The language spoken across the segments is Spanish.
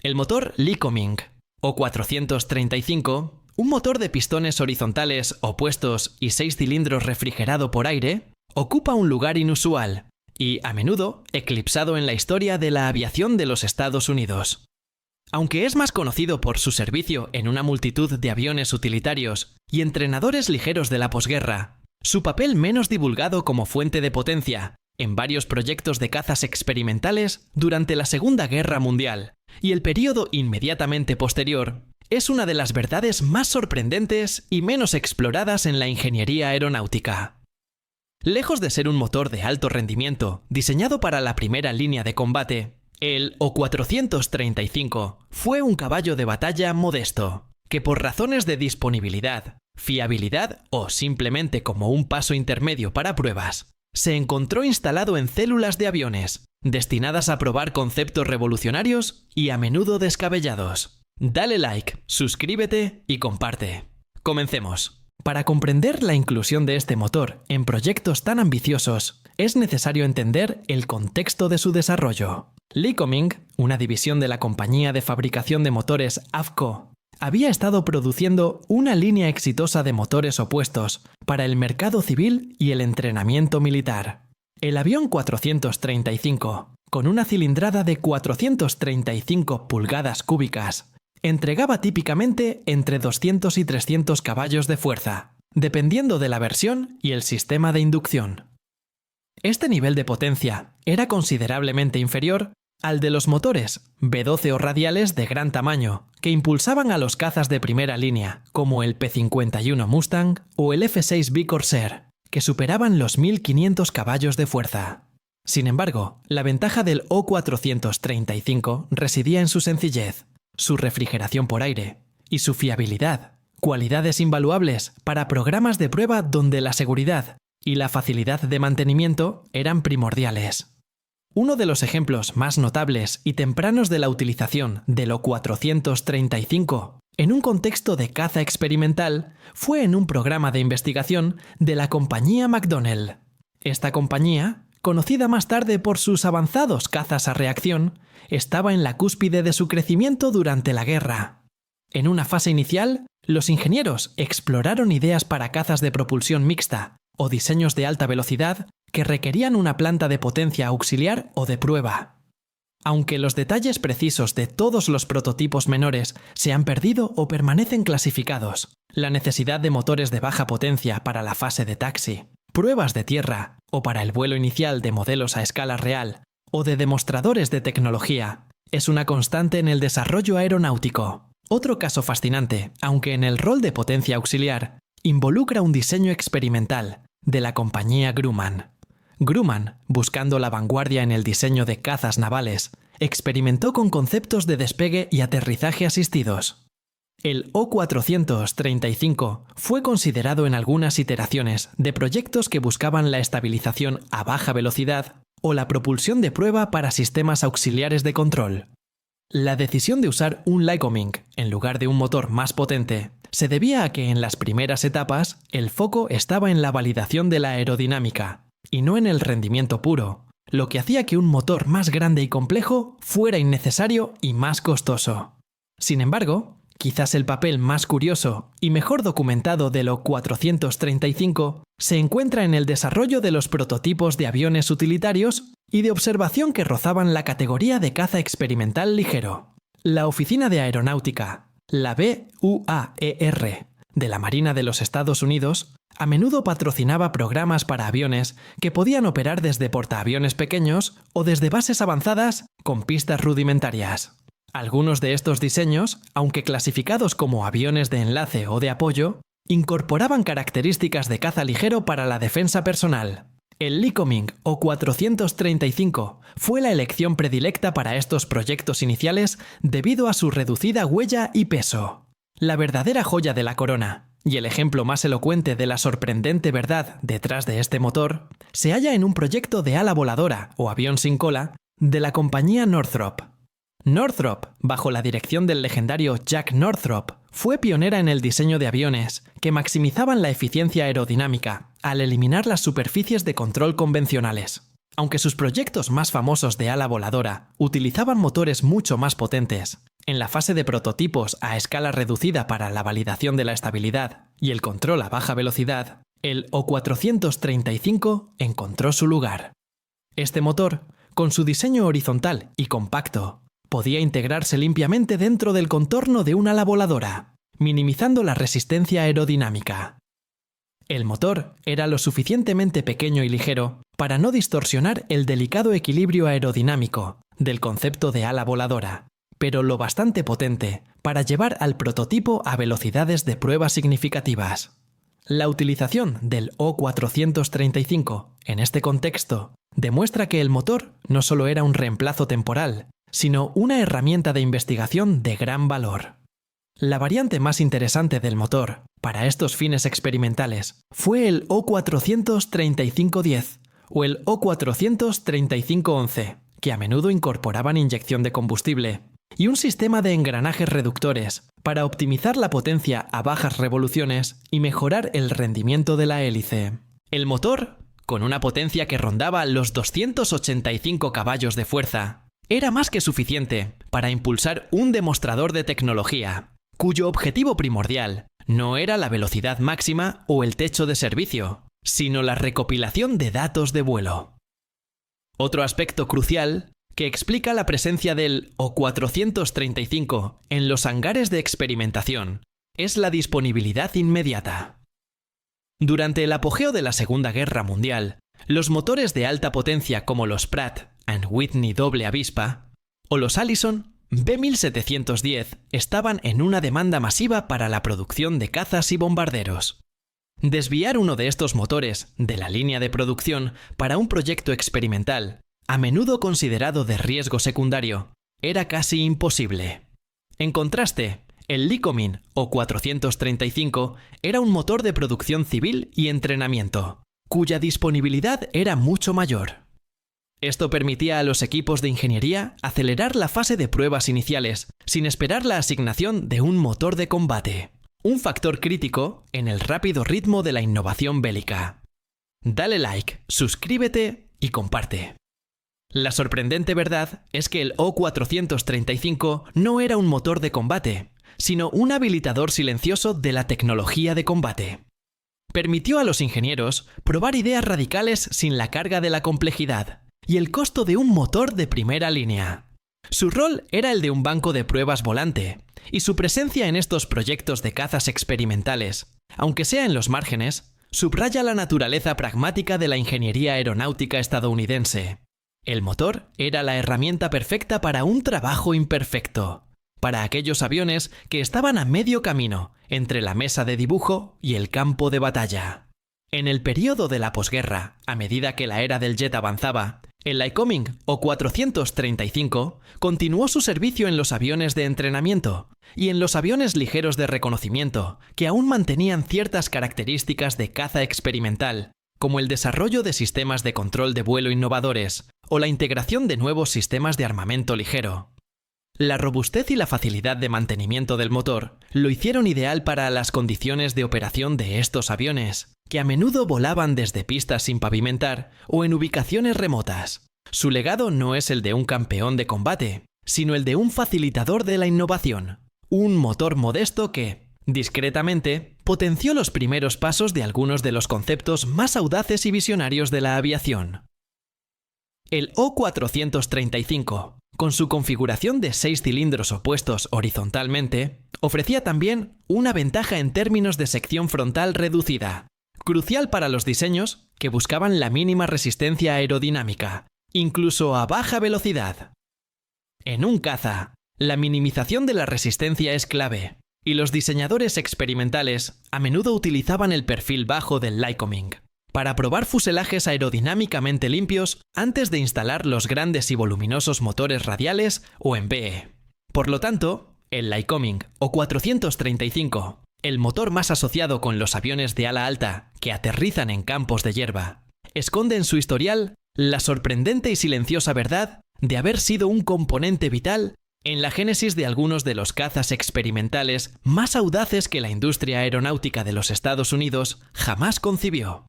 El motor Lycoming O435, un motor de pistones horizontales opuestos y 6 cilindros refrigerado por aire, ocupa un lugar inusual y, a menudo, eclipsado en la historia de la aviación de los Estados Unidos. Aunque es más conocido por su servicio en una multitud de aviones utilitarios y entrenadores ligeros de la posguerra, su papel menos divulgado como fuente de potencia en varios proyectos de cazas experimentales durante la Segunda Guerra Mundial y el período inmediatamente posterior, es una de las verdades más sorprendentes y menos exploradas en la ingeniería aeronáutica. Lejos de ser un motor de alto rendimiento diseñado para la primera línea de combate, el O435 fue un caballo de batalla modesto, que por razones de disponibilidad, fiabilidad o simplemente como un paso intermedio para pruebas, se encontró instalado en células de aviones, destinadas a probar conceptos revolucionarios y a menudo descabellados. Dale like, suscríbete y comparte. Comencemos. Para comprender la inclusión de este motor en proyectos tan ambiciosos, es necesario entender el contexto de su desarrollo. Lycoming, una división de la compañía de fabricación de motores Avco, había estado produciendo una línea exitosa de motores opuestos para el mercado civil y el entrenamiento militar. El avión 435, con una cilindrada de 435 pulgadas cúbicas, entregaba típicamente entre 200 y 300 caballos de fuerza, dependiendo de la versión y el sistema de inducción. Este nivel de potencia era considerablemente inferior al de los motores V12 o radiales de gran tamaño, que impulsaban a los cazas de primera línea, como el P-51 Mustang o el F-6B Corsair, que superaban los 1500 caballos de fuerza. Sin embargo, la ventaja del O435 residía en su sencillez, su refrigeración por aire y su fiabilidad, cualidades invaluables para programas de prueba donde la seguridad y la facilidad de mantenimiento eran primordiales. Uno de los ejemplos más notables y tempranos de la utilización del O435 en un contexto de caza experimental fue en un programa de investigación de la compañía McDonnell. Esta compañía, conocida más tarde por sus avanzados cazas a reacción, estaba en la cúspide de su crecimiento durante la guerra. En una fase inicial, los ingenieros exploraron ideas para cazas de propulsión mixta o diseños de alta velocidad que requerían una planta de potencia auxiliar o de prueba. Aunque los detalles precisos de todos los prototipos menores se han perdido o permanecen clasificados, la necesidad de motores de baja potencia para la fase de taxi, pruebas de tierra o para el vuelo inicial de modelos a escala real o de demostradores de tecnología es una constante en el desarrollo aeronáutico. Otro caso fascinante, aunque en el rol de potencia auxiliar, involucra un diseño experimental de la compañía Grumman. Grumman, buscando la vanguardia en el diseño de cazas navales, experimentó con conceptos de despegue y aterrizaje asistidos. El O435 fue considerado en algunas iteraciones de proyectos que buscaban la estabilización a baja velocidad o la propulsión de prueba para sistemas auxiliares de control. La decisión de usar un Lycoming en lugar de un motor más potente se debía a que en las primeras etapas el foco estaba en la validación de la aerodinámica y no en el rendimiento puro, lo que hacía que un motor más grande y complejo fuera innecesario y más costoso. Sin embargo, quizás el papel más curioso y mejor documentado del O435 se encuentra en el desarrollo de los prototipos de aviones utilitarios y de observación que rozaban la categoría de caza experimental ligero. La Oficina de Aeronáutica, la BUAER, de la Marina de los Estados Unidos, a menudo patrocinaba programas para aviones que podían operar desde portaaviones pequeños o desde bases avanzadas con pistas rudimentarias. Algunos de estos diseños, aunque clasificados como aviones de enlace o de apoyo, incorporaban características de caza ligero para la defensa personal. El Lycoming O435 fue la elección predilecta para estos proyectos iniciales debido a su reducida huella y peso. La verdadera joya de la corona, y el ejemplo más elocuente de la sorprendente verdad detrás de este motor, se halla en un proyecto de ala voladora o avión sin cola de la compañía Northrop. Northrop, bajo la dirección del legendario Jack Northrop, fue pionera en el diseño de aviones que maximizaban la eficiencia aerodinámica al eliminar las superficies de control convencionales. Aunque sus proyectos más famosos de ala voladora utilizaban motores mucho más potentes, En la fase de prototipos a escala reducida para la validación de la estabilidad y el control a baja velocidad, el O435 encontró su lugar. Este motor, con su diseño horizontal y compacto, podía integrarse limpiamente dentro del contorno de una ala voladora, minimizando la resistencia aerodinámica. El motor era lo suficientemente pequeño y ligero para no distorsionar el delicado equilibrio aerodinámico del concepto de ala voladora, pero lo bastante potente para llevar al prototipo a velocidades de prueba significativas. La utilización del O435 en este contexto demuestra que el motor no solo era un reemplazo temporal, sino una herramienta de investigación de gran valor. La variante más interesante del motor para estos fines experimentales fue el O43510 o el O43511, que a menudo incorporaban inyección de combustible y un sistema de engranajes reductores para optimizar la potencia a bajas revoluciones y mejorar el rendimiento de la hélice. El motor, con una potencia que rondaba los 285 caballos de fuerza, era más que suficiente para impulsar un demostrador de tecnología, cuyo objetivo primordial no era la velocidad máxima o el techo de servicio, sino la recopilación de datos de vuelo. Otro aspecto crucial que explica la presencia del O435 en los hangares de experimentación es la disponibilidad inmediata. Durante el apogeo de la Segunda Guerra Mundial, los motores de alta potencia como los Pratt & Whitney doble avispa o los Allison B1710 estaban en una demanda masiva para la producción de cazas y bombarderos. Desviar uno de estos motores de la línea de producción para un proyecto experimental, a menudo considerado de riesgo secundario, era casi imposible. En contraste, el Lycoming O435 era un motor de producción civil y entrenamiento, cuya disponibilidad era mucho mayor. Esto permitía a los equipos de ingeniería acelerar la fase de pruebas iniciales sin esperar la asignación de un motor de combate, un factor crítico en el rápido ritmo de la innovación bélica. Dale like, suscríbete y comparte. La sorprendente verdad es que el O435 no era un motor de combate, sino un habilitador silencioso de la tecnología de combate. Permitió a los ingenieros probar ideas radicales sin la carga de la complejidad y el costo de un motor de primera línea. Su rol era el de un banco de pruebas volante, y su presencia en estos proyectos de cazas experimentales, aunque sea en los márgenes, subraya la naturaleza pragmática de la ingeniería aeronáutica estadounidense. El motor era la herramienta perfecta para un trabajo imperfecto, para aquellos aviones que estaban a medio camino entre la mesa de dibujo y el campo de batalla. En el periodo de la posguerra, a medida que la era del jet avanzaba, el Lycoming O435 continuó su servicio en los aviones de entrenamiento y en los aviones ligeros de reconocimiento, que aún mantenían ciertas características de caza experimental, como el desarrollo de sistemas de control de vuelo innovadores o la integración de nuevos sistemas de armamento ligero. La robustez y la facilidad de mantenimiento del motor lo hicieron ideal para las condiciones de operación de estos aviones, que a menudo volaban desde pistas sin pavimentar o en ubicaciones remotas. Su legado no es el de un campeón de combate, sino el de un facilitador de la innovación, un motor modesto que, discretamente, potenció los primeros pasos de algunos de los conceptos más audaces y visionarios de la aviación. El O435, con su configuración de 6 cilindros opuestos horizontalmente, ofrecía también una ventaja en términos de sección frontal reducida, crucial para los diseños que buscaban la mínima resistencia aerodinámica, incluso a baja velocidad. En un caza, la minimización de la resistencia es clave, y los diseñadores experimentales a menudo utilizaban el perfil bajo del Lycoming para probar fuselajes aerodinámicamente limpios antes de instalar los grandes y voluminosos motores radiales o en BE. Por lo tanto, el Lycoming O435, el motor más asociado con los aviones de ala alta que aterrizan en campos de hierba, esconde en su historial la sorprendente y silenciosa verdad de haber sido un componente vital en la génesis de algunos de los cazas experimentales más audaces que la industria aeronáutica de los Estados Unidos jamás concibió.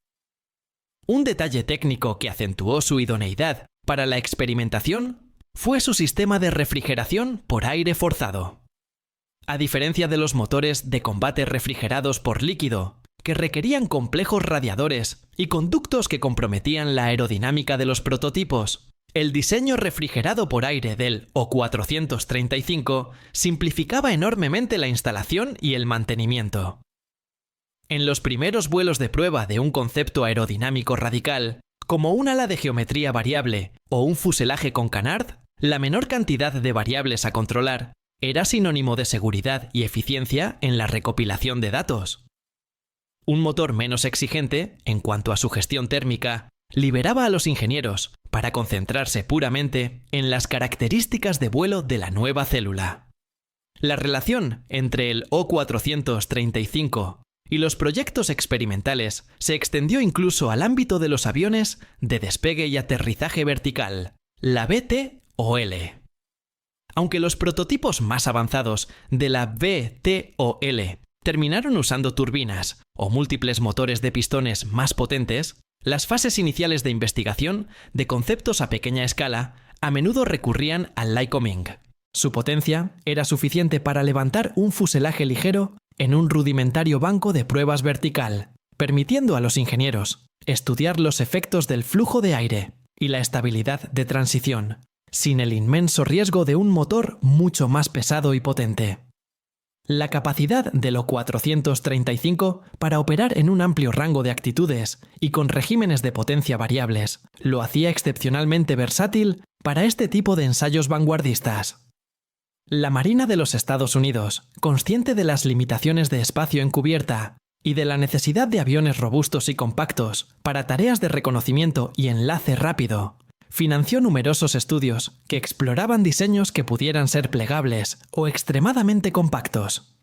Un detalle técnico que acentuó su idoneidad para la experimentación fue su sistema de refrigeración por aire forzado. A diferencia de los motores de combate refrigerados por líquido, que requerían complejos radiadores y conductos que comprometían la aerodinámica de los prototipos, el diseño refrigerado por aire del O435 simplificaba enormemente la instalación y el mantenimiento. En los primeros vuelos de prueba de un concepto aerodinámico radical, como un ala de geometría variable o un fuselaje con canard, la menor cantidad de variables a controlar era sinónimo de seguridad y eficiencia en la recopilación de datos. Un motor menos exigente, en cuanto a su gestión térmica, liberaba a los ingenieros para concentrarse puramente en las características de vuelo de la nueva célula. La relación entre el O435 y los proyectos experimentales se extendió incluso al ámbito de los aviones de despegue y aterrizaje vertical, la VTOL. Aunque los prototipos más avanzados de la VTOL terminaron usando turbinas o múltiples motores de pistones más potentes, las fases iniciales de investigación de conceptos a pequeña escala a menudo recurrían al Lycoming. Su potencia era suficiente para levantar un fuselaje ligero en un rudimentario banco de pruebas vertical, permitiendo a los ingenieros estudiar los efectos del flujo de aire y la estabilidad de transición, sin el inmenso riesgo de un motor mucho más pesado y potente. La capacidad del O435 para operar en un amplio rango de actitudes y con regímenes de potencia variables lo hacía excepcionalmente versátil para este tipo de ensayos vanguardistas. La Marina de los Estados Unidos, consciente de las limitaciones de espacio en cubierta y de la necesidad de aviones robustos y compactos para tareas de reconocimiento y enlace rápido, financió numerosos estudios que exploraban diseños que pudieran ser plegables o extremadamente compactos.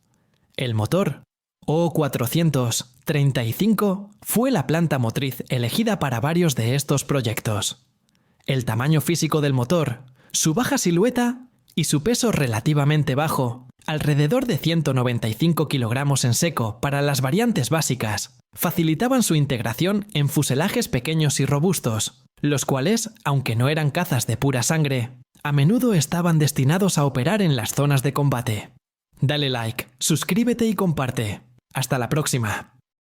El motor O435 fue la planta motriz elegida para varios de estos proyectos. El tamaño físico del motor, su baja silueta y su peso relativamente bajo, alrededor de 195 kilogramos en seco para las variantes básicas, facilitaban su integración en fuselajes pequeños y robustos, los cuales, aunque no eran cazas de pura sangre, a menudo estaban destinados a operar en las zonas de combate. Dale like, suscríbete y comparte. Hasta la próxima.